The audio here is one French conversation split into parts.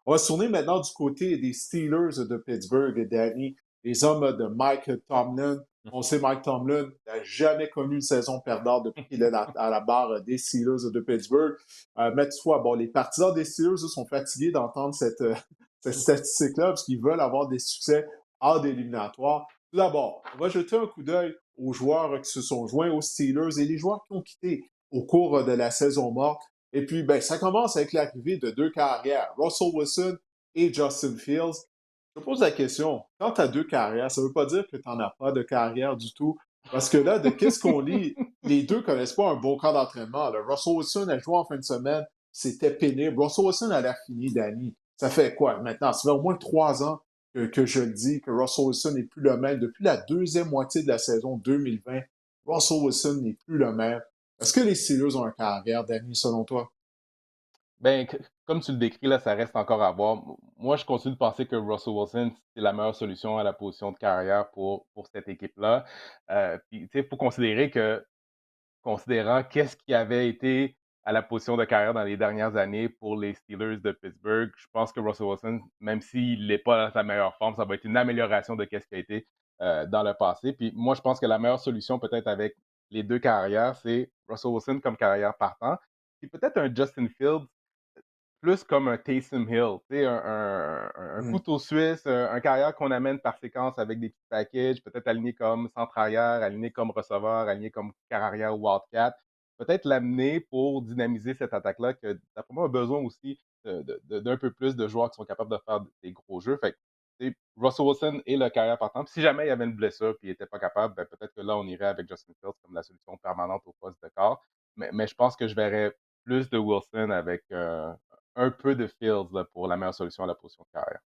On va se tourner maintenant du côté des Steelers de Pittsburgh, Danny, les hommes de Mike Tomlin. On sait Mike Tomlin n'a jamais connu une saison perdante depuis qu'il est à la barre des Steelers de Pittsburgh. Mais toutefois, bon, les partisans des Steelers eux, sont fatigués d'entendre cette statistique-là parce qu'ils veulent avoir des succès hors d'éliminatoire. Tout d'abord, on va jeter un coup d'œil aux joueurs qui se sont joints aux Steelers et les joueurs qui ont quitté au cours de la saison morte. Et puis, ben, ça commence avec l'arrivée de deux carrières, Russell Wilson et Justin Fields. Je te pose la question, quand tu as deux carrières, ça ne veut pas dire que tu n'en as pas de carrière du tout. Parce que là, de qu'est-ce qu'on lit, les deux ne connaissent pas un bon camp d'entraînement. Là. Russell Wilson a joué en fin de semaine, c'était pénible. Russell Wilson a l'air fini, Danny. Ça fait quoi maintenant? Ça fait au moins 3 ans que je le dis, que Russell Wilson n'est plus le même. Depuis la deuxième moitié de la saison 2020, Russell Wilson n'est plus le même. Est-ce que les Steelers ont un carrière, Danny, selon toi? Ben, comme tu le décris, là, ça reste encore à voir. Moi, je continue de penser que Russell Wilson, c'est la meilleure solution à la position de carrière pour cette équipe-là. Puis, tu sais, il faut considérer que, considérant qu'est-ce qui avait été à la position de carrière dans les dernières années pour les Steelers de Pittsburgh, je pense que Russell Wilson, même s'il n'est pas à sa meilleure forme, ça va être une amélioration de qu'est-ce qui a été dans le passé. Puis moi, je pense que la meilleure solution peut-être avec les deux carrières, c'est Russell Wilson comme carrière partant, puis peut-être un Justin Fields plus comme un Taysom Hill, tu sais, un Hmm. couteau suisse, un carrière qu'on amène par séquence avec des petits packages, peut-être aligné comme centre arrière, aligné comme receveur, aligné comme carrière ou wildcat. Peut-être l'amener pour dynamiser cette attaque-là, que d'après moi, a besoin aussi d'un peu plus de joueurs qui sont capables de faire des gros jeux. Fait que, tu sais, Russell Wilson est le carrière partant. Puis si jamais il y avait une blessure et il n'était pas capable, ben, peut-être que là, on irait avec Justin Fields comme la solution permanente au poste de corps. Mais je pense que je verrais plus de Wilson avec un peu de Fields là, pour la meilleure solution à la position de carrière.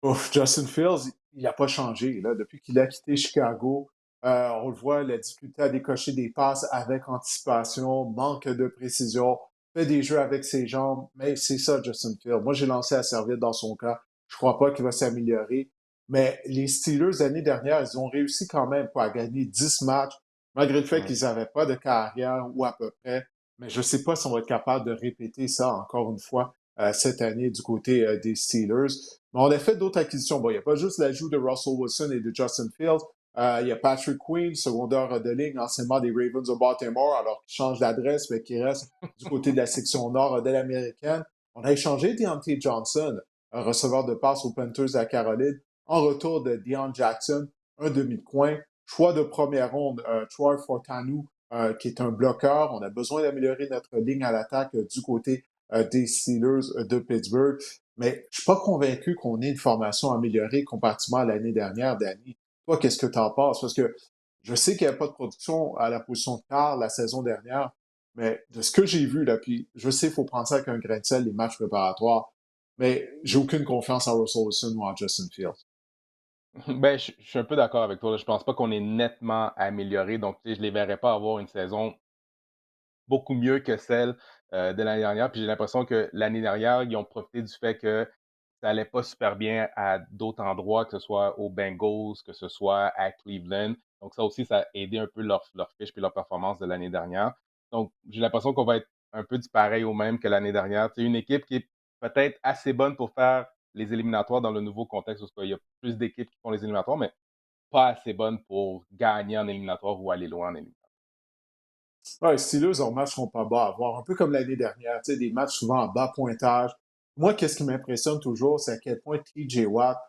Ouf, Justin Fields, il n'a pas changé. Là. Depuis qu'il a quitté Chicago, on le voit, il a difficulté à décocher des passes avec anticipation, manque de précision, fait des jeux avec ses jambes, mais c'est ça, Justin Fields. Moi, j'ai lancé à servir dans son cas. Je ne crois pas qu'il va s'améliorer. Mais les Steelers, l'année dernière, ils ont réussi quand même quoi, à gagner 10 matchs, malgré le fait Mm. qu'ils n'avaient pas de carrière ou à peu près. Mais je ne sais pas si on va être capable de répéter ça encore une fois cette année du côté des Steelers. Mais on a fait d'autres acquisitions. Bon, il n'y a pas juste l'ajout de Russell Wilson et de Justin Fields. Il y a Patrick Queen, secondaire de ligne, anciennement des Ravens de Baltimore, alors qu'il change d'adresse, mais qui reste du côté de la section nord de l'américaine. On a échangé Deontay Johnson, un receveur de passe aux Panthers à Caroline, en retour de Deion Jackson, un demi de coin. Choix de première ronde, Troy Fortanu, qui est un bloqueur. On a besoin d'améliorer notre ligne à l'attaque du côté des Steelers de Pittsburgh. Mais je suis pas convaincu qu'on ait une formation améliorée comparativement à l'année dernière, Danny. Toi, qu'est-ce que tu en penses? Parce que je sais qu'il n'y a pas de production à la position de quart la saison dernière, mais de ce que j'ai vu, là, puis je sais qu'il faut prendre ça avec un grain de sel, les matchs préparatoires, mais j'ai aucune confiance en Russell Wilson ou en Justin Fields. Ben, je suis un peu d'accord avec toi. Là. Je pense pas qu'on est nettement amélioré. Donc, tu sais, je les verrais pas avoir une saison beaucoup mieux que celle de l'année dernière. Puis j'ai l'impression que l'année dernière, ils ont profité du fait que ça allait pas super bien à d'autres endroits, que ce soit aux Bengals, que ce soit à Cleveland. Donc ça aussi, ça a aidé un peu leur fiche et leur performance de l'année dernière. Donc j'ai l'impression qu'on va être un peu du pareil au même que l'année dernière. C'est une équipe qui est peut-être assez bonne pour faire les éliminatoires dans le nouveau contexte, parce qu'il y a plus d'équipes qui font les éliminatoires, mais pas assez bonne pour gagner en éliminatoire ou aller loin en éliminatoire. Ouais, les Steelers, leurs matchs seront pas bas à voir, un peu comme l'année dernière, tu sais, des matchs souvent à bas pointage. Moi, qu'est-ce qui m'impressionne toujours, c'est à quel point TJ Watt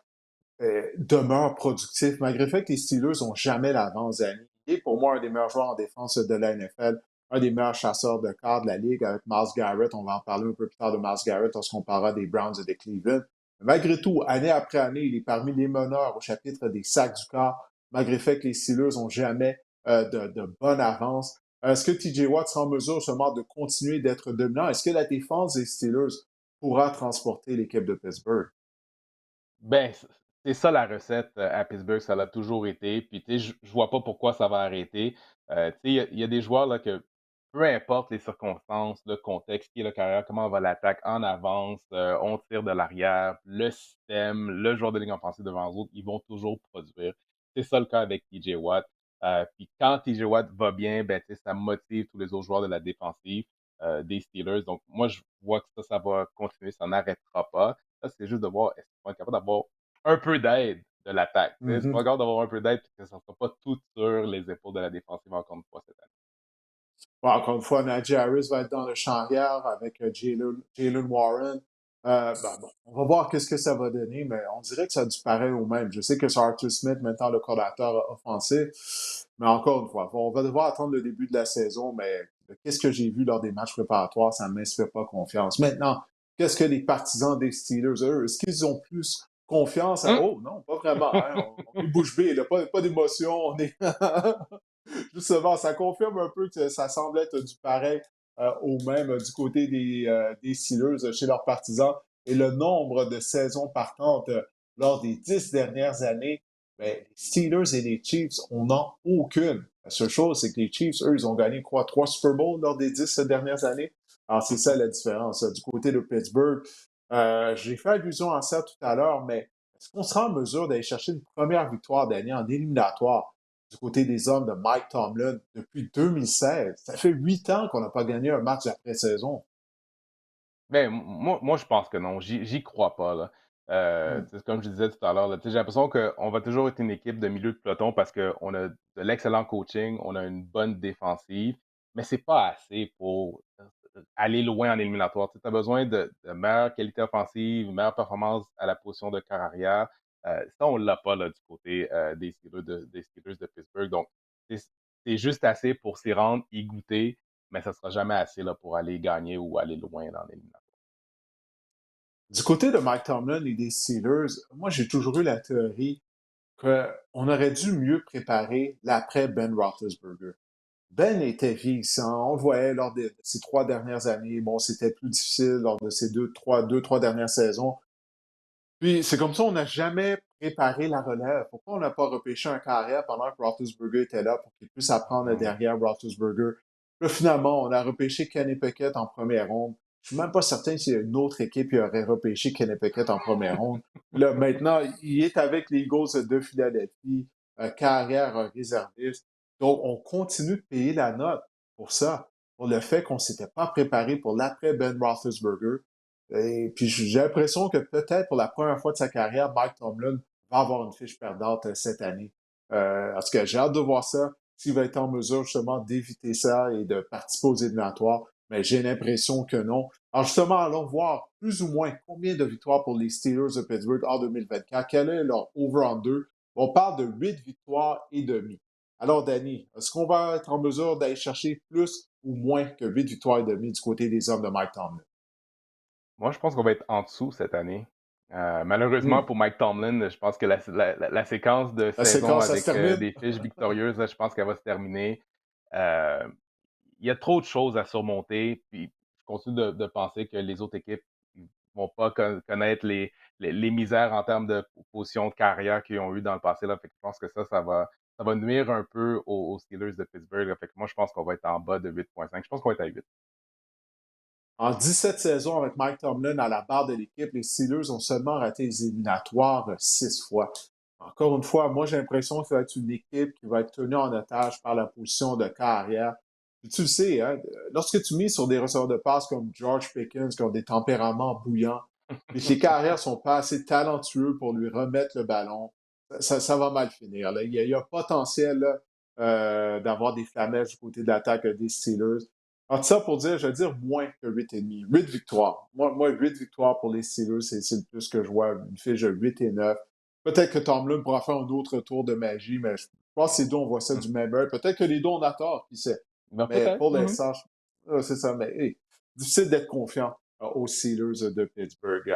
demeure productif, malgré le fait que les Steelers n'ont jamais l'avance d'année. Il est pour moi un des meilleurs joueurs en défense de la NFL, un des meilleurs chasseurs de cartes de la Ligue avec Miles Garrett. On va en parler un peu plus tard de Miles Garrett lorsqu'on parlera des Browns et des Cleveland. Mais malgré tout, année après année, il est parmi les meneurs au chapitre des sacs du corps, malgré le fait que les Steelers n'ont jamais de bonne avance. Est-ce que TJ Watt sera en mesure justement de continuer d'être dominant? Est-ce que la défense des Steelers pourra transporter l'équipe de Pittsburgh? Ben, c'est ça la recette à Pittsburgh, ça l'a toujours été. Puis, tu sais, je vois pas pourquoi ça va arrêter. Tu sais, il y a des joueurs là, que peu importe les circonstances, le contexte, qui est le carrière, comment on va l'attaque en avance, on tire de l'arrière, le système, le joueur de ligne offensive devant eux autres, ils vont toujours produire. C'est ça le cas avec TJ Watt. Puis quand TJ Watt va bien, ben, tu sais, ça motive tous les autres joueurs de la défensive. des Steelers. Donc, moi, je vois que ça va continuer, ça n'arrêtera pas. Là, c'est juste de voir est-ce qu'on va être capable d'avoir un peu d'aide de l'attaque. C'est pas Mhm. grave d'avoir un peu d'aide, parce que ça ne sera pas tout sur les épaules de la défensive encore une fois cette année. Bon, encore une fois, Najee Harris va être dans le champ arrière avec Jalen Warren. Bon, on va voir qu'est-ce que ça va donner, mais on dirait que ça a du pareil au même. Je sais que c'est Arthur Smith, maintenant le coordinateur offensif, mais encore une fois, on va devoir attendre le début de la saison, mais qu'est-ce que j'ai vu lors des matchs préparatoires, ça ne m'inspire pas confiance. Maintenant, qu'est-ce que les partisans des Steelers, eux, est-ce qu'ils ont plus confiance à... Hum! Oh, non, pas vraiment, hein? On est bouche bée, là, pas d'émotion, on est... Justement, ça confirme un peu que ça semble être du pareil au même du côté des Steelers chez leurs partisans. Et le nombre de saisons partantes lors des 10 dernières années, ben, les Steelers et les Chiefs, on n'en aucune. La seule chose, c'est que les Chiefs, eux, ils ont gagné quoi, 3 Super Bowls lors des 10 dernières années? Alors, c'est ça la différence. Du côté de Pittsburgh, j'ai fait allusion à ça tout à l'heure, mais est-ce qu'on sera en mesure d'aller chercher une première victoire d'année en éliminatoire du côté des hommes de Mike Tomlin depuis 2016? Ça fait 8 ans qu'on n'a pas gagné un match d'après-saison. Ben, moi, je pense que non. J'y crois pas, là. Hmm. Tu sais, comme je disais tout à l'heure, là, tu sais, j'ai l'impression qu'on va toujours être une équipe de milieu de peloton parce qu'on a de l'excellent coaching, on a une bonne défensive, mais c'est pas assez pour aller loin en éliminatoire. Tu as besoin de meilleure qualité offensive, une meilleure performance à la position de quart arrière. Ça, on l'a pas là, du côté des Steelers de Pittsburgh. Donc, c'est c'est juste assez pour s'y rendre, y goûter, mais ça sera jamais assez là, pour aller gagner ou aller loin dans l'éliminatoire. Du côté de Mike Tomlin et des Steelers, moi, j'ai toujours eu la théorie qu'on aurait dû mieux préparer l'après Ben Roethlisberger. Ben était vieillissant, on le voyait lors de ces 3 dernières années. Bon, c'était plus difficile lors de ces deux, trois dernières saisons. Puis c'est comme ça, on n'a jamais préparé la relève. Pourquoi on n'a pas repêché un carrière pendant que Roethlisberger était là pour qu'il puisse apprendre Mhm. derrière Roethlisberger? Là, finalement, on a repêché Kenny Pickett en première ronde. Je suis même pas certain s'il y a une autre équipe qui aurait repêché Kenny Pickett en première ronde. Là, maintenant, il est avec les Eagles de Philadelphie, carrière réserviste. Donc, on continue de payer la note pour ça, pour le fait qu'on s'était pas préparé pour l'après Ben Roethlisberger. Et puis j'ai l'impression que peut-être pour la première fois de sa carrière, Mike Tomlin va avoir une fiche perdante cette année. En tout cas, j'ai hâte de voir ça, s'il va être en mesure justement d'éviter ça et de participer aux éliminatoires. Mais j'ai l'impression que non. Alors justement, allons voir plus ou moins combien de victoires pour les Steelers de Pittsburgh en 2024. Quel est leur over-under? On parle de 8 victoires et demi. Alors, Danny, est-ce qu'on va être en mesure d'aller chercher plus ou moins que 8 victoires et demi du côté des hommes de Mike Tomlin? Moi, je pense qu'on va être en dessous cette année. Malheureusement Hmm. pour Mike Tomlin, je pense que la séquence de La saison séquence, ça se avec termine. des fiches victorieuses, là, je pense qu'elle va se terminer. Euh, il y a trop de choses à surmonter. Puis je continue de penser que les autres équipes vont pas connaître les misères en termes de position de carrière qu'ils ont eu dans le passé. Là. Fait que je pense que ça va nuire un peu aux Steelers de Pittsburgh. Là. Fait que moi, je pense qu'on va être en bas de 8,5. Je pense qu'on va être à 8. En 17 saisons avec Mike Tomlin à la barre de l'équipe, les Steelers ont seulement raté les éliminatoires 6 fois. Encore une fois, moi j'ai l'impression que ça va être une équipe qui va être tenue en otage par la position de carrière. Puis tu le sais, hein, lorsque tu mises sur des receveurs de passe comme George Pickens, qui ont des tempéraments bouillants, puis que les carrières sont pas assez talentueux pour lui remettre le ballon, ça va mal finir. Là. Il y a potentiel là, d'avoir des flamèches du côté de l'attaque des Steelers. Alors, ça pour dire, je vais dire moins que 8,5. 8 victoires. Moi, 8 victoires pour les Steelers, c'est le plus que je vois. Une fiche de 8 et 9. Peut-être que Tomlin pourra faire un autre tour de magie, mais je pense que ces deux, on voit ça du même œil. Peut-être que les deux, on a tort, qui sait. Ben, Mais peut-être. pour Mhm. l'instant, c'est ça. Mais hey, difficile d'être confiant aux Steelers de Pittsburgh.